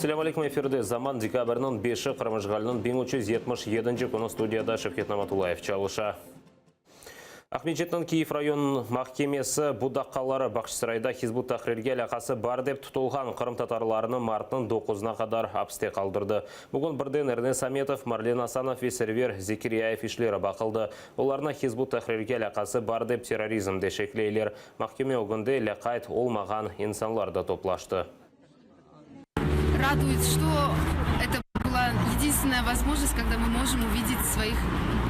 Assalamu alaikum, эфирде заман декабрьнің 5-ші Қырмышғалының 1377 күні студияда Шевкет Наматулаев чалыша. Ахмеджеттің Киев район махкемесі Будаққалары Бақшысырайда Хизбут Тахрирге алақасы бар деп тұтылған Қырым татарларының мартының 9-на қадар апсте қалдырды. Бүгін бірден Эрнес Аметов, Марлен Асанов и Сервер Зекирияев ишлері бақылды. Оларына Хизбут Тахрирге алақасы бар деп терроризмде шеклейлер. Махкеме оғынды ләқайт олмаған инсанларды топлашты. Радует, что это была единственная возможность, когда мы можем увидеть своих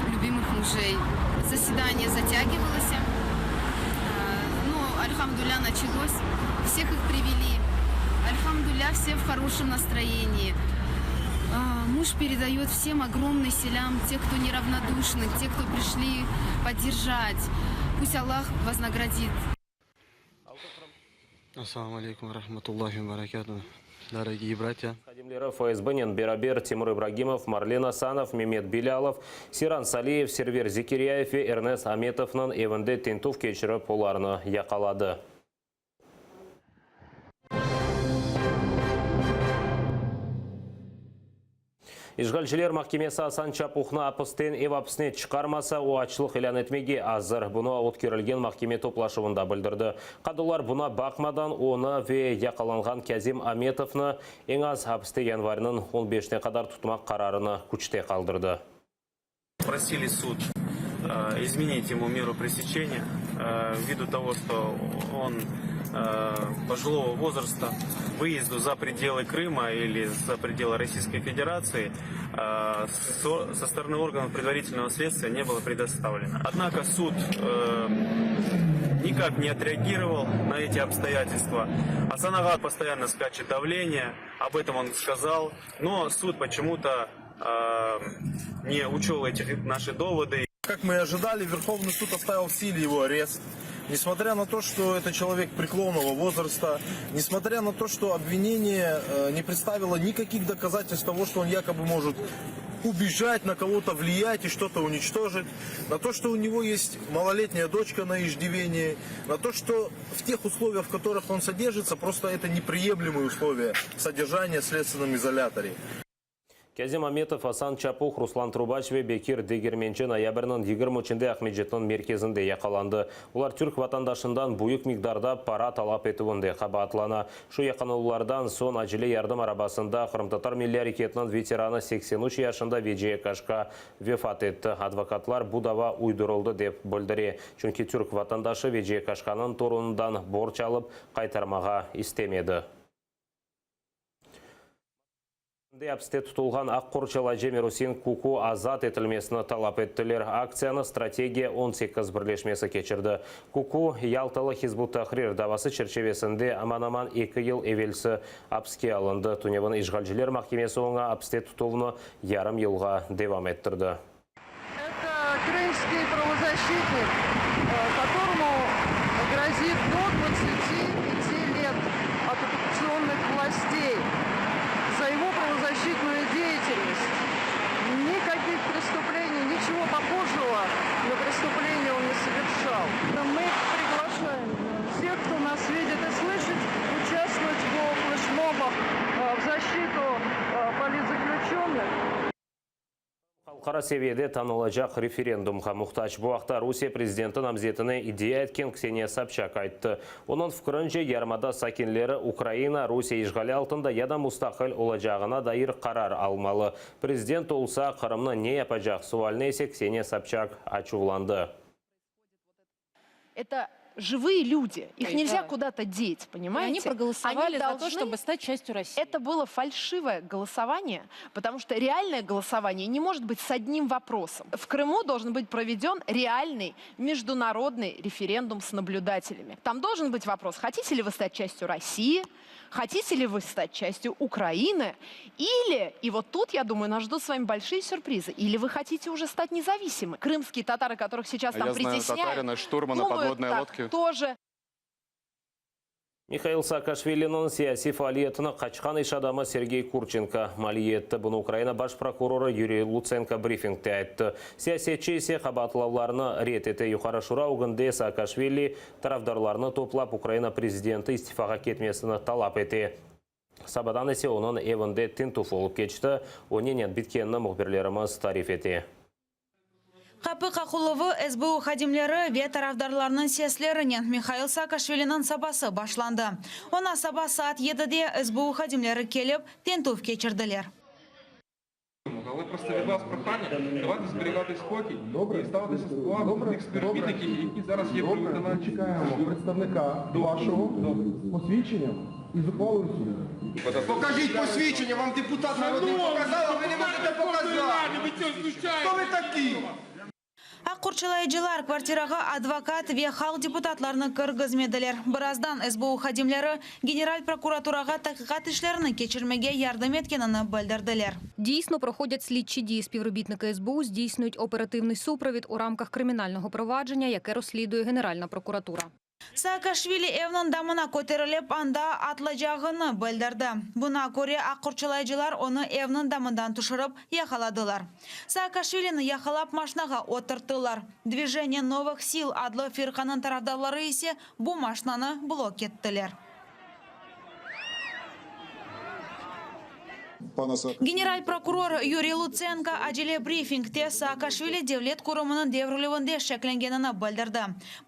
любимых мужей. Заседание затягивалось, но альхамдуля началось, всех их привели. Альхамдуля, все в хорошем настроении. Муж передает всем огромный селям, те, кто неравнодушны, те, кто пришли поддержать. Пусть Аллах вознаградит. Ассаламу алейкум, рахматуллахи ва баракатуху. Дорогие братья. Хадимлері ФСБ-нен Берабер, Тимур Ибрагимов, Марлен Асанов, Мемет Билялов, Сиран Салиев, Сервер Зекирияев и Эрнес Аметовның евінде тентув кечірі поларны яқалады. Ишгалчылер махкемесі Асан Чапухна апыстен апысне чықармаса, о ачылық илан етмеге азыр. Бұны өткерілген махкеме топлашуында білдірді. Қадылар бұна бақмадан оны ве яқаланған Кязим Аметовны ең аз апысте январының 15-не қадар тұтмақ қарарыны күчте қалдырды. Просили суд изменить ему меру пресечения ввиду того, что он пожилого возраста, выезду за пределы Крыма или за пределы Российской Федерации со стороны органов предварительного следствия не было предоставлено. Однако суд никак не отреагировал на эти обстоятельства. Асанага постоянно скачет давление, об этом он сказал, но суд почему-то не учел эти наши доводы. Как мы и ожидали, Верховный суд оставил в силе его арест. Несмотря на то, что это человек преклонного возраста, несмотря на то, что обвинение не представило никаких доказательств того, что он якобы может убежать, на кого-то влиять и что-то уничтожить, на то, что у него есть малолетняя дочка на иждивении, на то, что в тех условиях, в которых он содержится, просто это неприемлемые условия содержания в следственном изоляторе. Кязим Аметов, Асан Чапух, Руслан Трубач ве Бекир Дегерменче ноябрьнің 23-нде Ахмеджеттің мерkezінде яқаланды. Олар түрк ватандашындан бұйық мигдарда пара талап етуінде қабатлана. Шу яқанулардан сон ажілі ярдым арабасында Қырымтатар милли әрекетінің ветераны 83 яшында Веджие Кашка вефат етті. Адвокатлар бұдава уйдырылды деп білдіре. Чүнки түрк ватандашы Веджие Кашканың торундан борч алып қайтармаға істемеді. Апсте тұтылған Аққорчала Жемерусин Куку азат етілмесіні талап еттілер. Акцияны стратегия 18 бірлешмесі кечірді. Куку Ялталы Хизбут Тахрир давасы черчевесінде аман-аман 2 ел евелсі апске алынды. Түневін Ишгалчылер махкемесі оңа апсте тұтылыны ярым елға девам еттірді. Это крымский правозащитник, которому грозит до 25 лет от оккупационных властей. За его правозащитную деятельность. Никаких преступлений, ничего похожего на преступление он не совершал. Мы приглашаем всех, кто нас видит и слышит, участвовать в флешмобах в защиту политзаключенных. Халықара севиеде танылacak референдумға мұқтаж. Бұл уақытта Русия президенті намзетіне идея еткен Ксения Собчак айтты. Оның фікірінше ярмада сакинлері Украина, Русия ишғали алтында яда мұстақыл олacağına дайыр қарар алмалы. Президент олса Қырымны не yapacak суаліне есе Ксения Собчак ачуланды. Это живые люди. Их нельзя куда-то деть, понимаете? Они проголосовали за то, чтобы стать частью России. Это было фальшивое голосование, потому что реальное голосование не может быть с одним вопросом. В Крыму должен быть проведен реальный международный референдум с наблюдателями. Там должен быть вопрос, хотите ли вы стать частью России, хотите ли вы стать частью Украины, или, и вот тут, я думаю, нас ждут с вами большие сюрпризы, или вы хотите уже стать независимы. Крымские татары, которых сейчас там притесняют, татарина, штурмана подводной лодки. Тоже. Михаил Саакашвилинің сияси фаалиетіні қачқан иш адамы Сергей Курченко малиетті. Бұны Украина баш прокуроры Юрий Луценко брифингте айтты. Сиясетчі есе қабатлауларыны рет еті. Юқары шура ұғынды Саакашвили тарафдарларыны топлап Украина президенті истифаға кетмесіні талап еті. Сабадан есе оның евінде тинтуф олып кечті, оненен биткенні мұхберлеріміз тариф еті. Қапы Қақуловы СБУ хадимлері ве тарафдарларының сеслерінен Михаил Саакашвилінің сабасы башланды. Она саба саат 7-де СБУ хадимлері келіп, тентуф кечірділер. Але просто від вас прохання, давайте зберігати спокій і ставитися з повагою до тих співробітників, які зараз є при виконанні. Чекаємо представника вашого посвідчення і зухвалою суду. Покажіть посвідчення, вам депутат народний показав, а ви не можете показати. Хто ви такі? Аққұрчылайжылар квартираға адвокат ве халық депутатларыны кіргізмеділер. Біраздан СБУ хадимлері генераль прокуратураға тақиқат ішлеріні кечірмеге ярдым еткенini білдірділер. Дійсно проходять слідчі дії. Співробітники СБУ здійснюють оперативний супровід у рамках кримінального провадження, яке розслідує Генеральна прокуратура. Саакашвили evnin damına көтеріліп анда атлажағыны білдірді. Бұна көре аққұрчылайжылар оны evnin дамыдан тұшырып яқаладылар. Саакашвилini яқалап машинаға отырттылар. Движение новых сил адлы фирқаның тарафдарлары есе бұл машинаны блок еттілер. Генераль прокурор Юрий Луценко acele брифингте Саакашвили devlet kurumının devrilivinde şeklengenini bildirdi.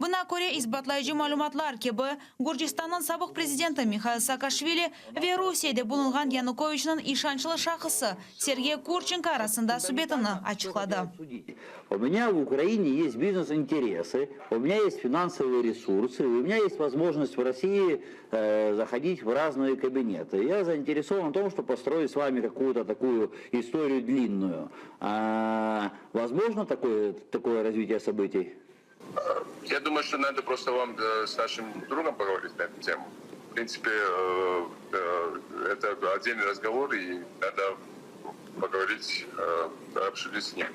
Buna göre isbatlayıcı malumatlar gibi Gürcistan'ın sabık prezidenti Mikhail Saakashvili ve Rusya'da bulunan Yanukovich'nin işançlı şahısı Sergey Kurchenko arasında sübetini açıkladı. У меня в Украине есть бизнес-интересы, у меня есть финансовые ресурсы, у меня есть возможность в России заходить в разные кабинеты. Я заинтересован в том, чтобы построить с вами какую-то такую историю длинную. Возможно такое развитие событий? Я думаю, что надо просто вам с нашим другом поговорить на эту тему. В принципе, это отдельный разговор, и надо поговорить, обсудить с ним.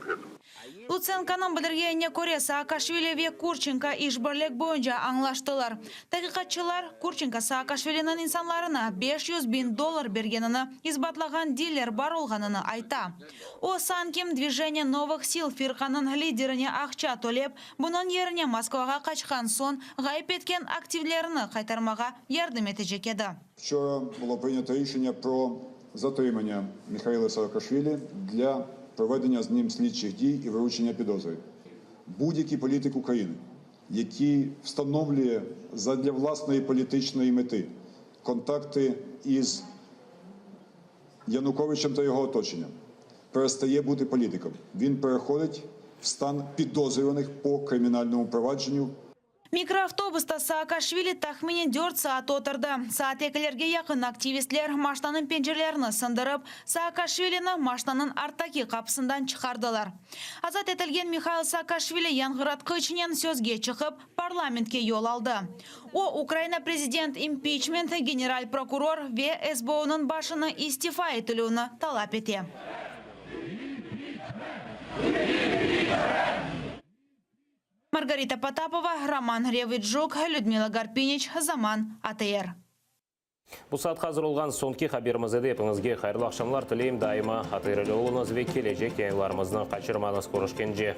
Луценко'nun bildirgeniне göre Saakashvili ve Kurchenko işbirlik boyunca anlaştılar. Tadqiqatçılar Kurchenko Saakashvili'nin insanlarına $500.000 bergenini isbatlagan diller bar olganını ayta. O sankim Движение новых сил firqaның liderine ақша төлеп, bunun yerine Moskvaga kaçkan son gayip etken aktivlerini qaytarmaga yardım edecek edi. Вчора було прийнято рішення про затримання Михайла Саакашвілі для проведення з ним слідчих дій і вручення підозри. Будь-який політик України, який встановлює задля власної політичної мети контакти із Януковичем та його оточенням, перестає бути політиком. Він переходить в стан підозрюваних по кримінальному провадженню. Mikroavtobusta Saakashvili tahmini 4 saat oturdu. Saat ekilerge yakın aktivistler maştanın pencerelerini sındırıp, Saakashvilini maştanın arttaki kapısından çıkardılar. Azat etilgen Mikhail Saakashvili yangıratqıçından sözge çıkıp parlamentke yol aldı. O, Ukrayna prezident impeachment, general prokuror ve SBU'nun başını istifa etilini talap etti. Маргарита Потапова, Роман Ревиджук, Людмила Гарпинич, Заман, АТР. Бұл саат қазір олған соңки қаберімізді епіңізге қайырлы ақшамлар тілейм дайыма. АТР олыңыз ве кележек еңларымыздың қачырманыз көрішкенже.